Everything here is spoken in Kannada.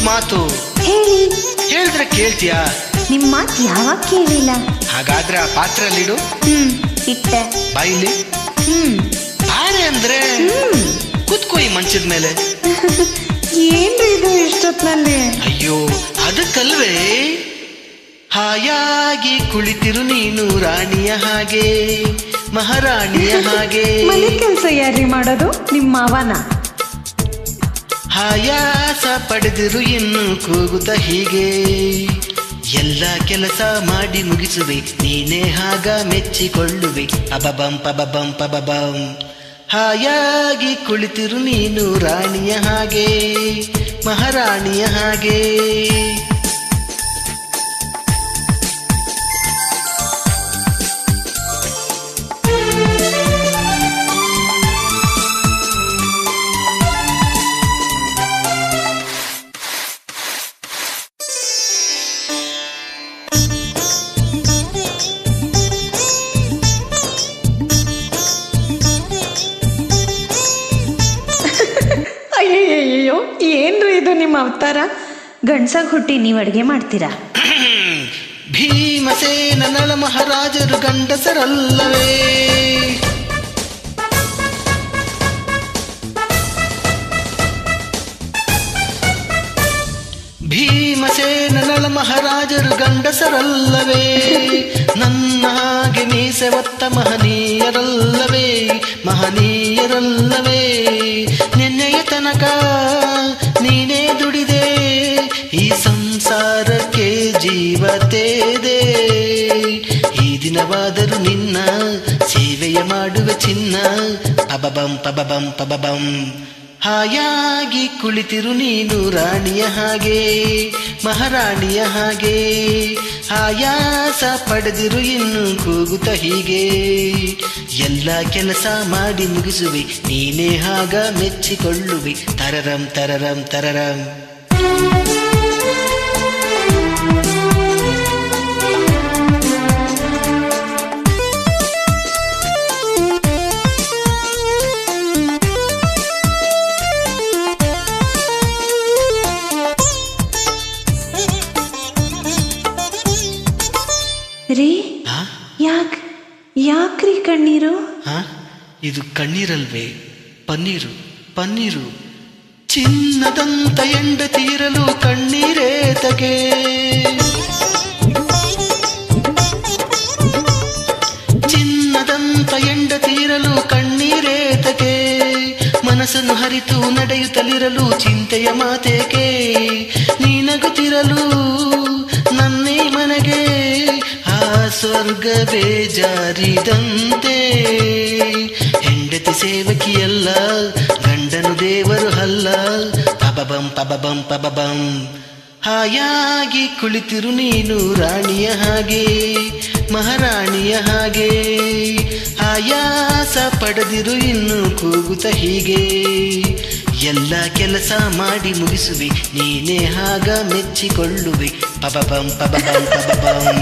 ಒಂದು ಮಾತು ಹೇಳಿ. ಹೇಳಿದ್ರೆ ಕೇಳ್ತೀಯಾ? ನಿಮ್ ಮಾತು ಯಾವಾಗ ಕೇಳಿಲ್ಲ. ಹಾಗಾದ್ರೆ ಆ ಪಾತ್ರೆಯಲ್ಲಿಡು. ಇಟ್ಟೆ. ಬಾಯಿಲಿ. ಬಾರೆ ಅಂದ್ರೆ ಕುತ್ಕೋ ಈ ಮಂಚದ ಮೇಲೆ. ಏನ್ರಿ ಇದು ಇಷ್ಟೊತ್ನಲ್ಲಿ? ಅಯ್ಯೋ ಅದಕ್ಕಲ್ವೇ, ಹಾಯಾಗಿ ಕುಳಿತಿರು ನೀನು ರಾಣಿಯ ಹಾಗೆ, ಮಹಾರಾಣಿಯ ಹಾಗೆ. ಮನೆ ಕೆಲಸ ಯಾರಿ ಮಾಡೋದು? ನಿಮ್ಮ ಮಾವನ. ಆಯಾಸ ಪಡೆದಿರು ಇನ್ನು ಕೂಗುತ್ತ ಹೀಗೆ, ಎಲ್ಲ ಕೆಲಸ ಮಾಡಿ ಮುಗಿಸುವೆ ನೀನೇ ಆಗ ಮೆಚ್ಚಿಕೊಳ್ಳುವೆ. ಅಬಬಂ ಪಬಬಂ ಪಬಬಂ. ಹಾಯಾಗಿ ಕುಳಿತಿರು ನೀನು ರಾಣಿಯ ಹಾಗೆ, ಮಹಾರಾಣಿಯ ಹಾಗೆ. ಅಯ್ಯಯ್ಯೋ, ಏನ್ರಿ ಇದು ನಿಮ್ಮ ಅವತಾರ? ಗಂಡ್ಸಾಗ ಹುಟ್ಟಿ ನೀವು ಅಡುಗೆ ಮಾಡ್ತೀರಾ? ಭೀಮಸೇನ ನಳ ಮಹಾರಾಜರು ಗಂಡಸರಲ್ಲವೇ? ಭೀಮಸೇನ ನಳ ಮಹಾರಾಜರು ಗಂಡಸರಲ್ಲವೇ? ನನ್ನ ಹಾಗೆ ಮೀಸೆ ಒತ್ತ ಮಹನೀಯರಲ್ಲವೇ? ಮಹನೀಯರಲ್ಲವೇ? ನಿನ್ನೆಯ ತನಕ ನೀನೇ ದುಡಿದೆ, ಈ ಸಂಸಾರಕ್ಕೆ ಜೀವ ತೇದೆ. ಈ ದಿನವಾದರೂ ನಿನ್ನ ಸೇವೆಯ ಮಾಡುವ ಚಿನ್ನ. ಪಬಬಂ ಪಬಬಂ ಪಬಬಂ. ಹಾಯಾಗಿ ಕುಳಿತಿರು ನೀನು ರಾಣಿಯ ಹಾಗೆ, ಮಹಾರಾಣಿಯ ಹಾಗೆ. ಆಯಾಸ ಪಡೆದಿರು ಇನ್ನು ಕೂಗುತ್ತ ಹೀಗೆ, ಎಲ್ಲ ಕೆಲಸ ಮಾಡಿ ಮುಗಿಸುವೆ ನೀನೇ ಆಗ ಮೆಚ್ಚಿಕೊಳ್ಳುವೆ. ತರರಂ ತರರಂ ತರರಂ. ರೀ, ಯಾಕ್ರಿ ಕಣ್ಣೀರು? ಇದು ಕಣ್ಣೀರಲ್ವೇ, ಪನ್ನೀರು ಪನ್ನೀರು. ಚಿನ್ನದಂತ ಹೆಂಡತಿರಲು ಕಣ್ಣೀರೇ ತಗೆ, ಚಿನ್ನದಂತ ಹೆಂಡತಿರಲು ಕಣ್ಣೀರೇ ತಗೆ. ಮನಸ್ಸನ್ನು ಹರಿತು ನಡೆಯುತ್ತಲಿರಲು ಚಿಂತೆಯ ಮಾತೇಕೆ? ನೀನಗುತ್ತಿರಲು ನನ್ನೇ ಮನೆಗೆ ಆ ಸ್ವರ್ಗವೇ ಜಾರಿದಂತೆ. ಹೆಂಡತಿ ಸೇವಕಿಯಲ್ಲ, ಗಂಡನು ದೇವರು ಅಲ್ಲ. ಪಬಬಂ ಪಬಬಂ ಪಬಬಂ. ಹಾಯಾಗಿ ಕುಳಿತಿರು ನೀನು ರಾಣಿಯ ಹಾಗೆ, ಮಹಾರಾಣಿಯ ಹಾಗೆ. ಆಯಾಸ ಪಡೆದಿರು ಇನ್ನು ಕೂಗುತ್ತ ಹೀಗೆ, ಎಲ್ಲ ಕೆಲಸ ಮಾಡಿ ಮುಗಿಸುವೆ ನೀನೇ ಆಗ ಮೆಚ್ಚಿಕೊಳ್ಳುವೆ. ಪಬಬಂ ಪಬಬಂ ಪಬಬಂ.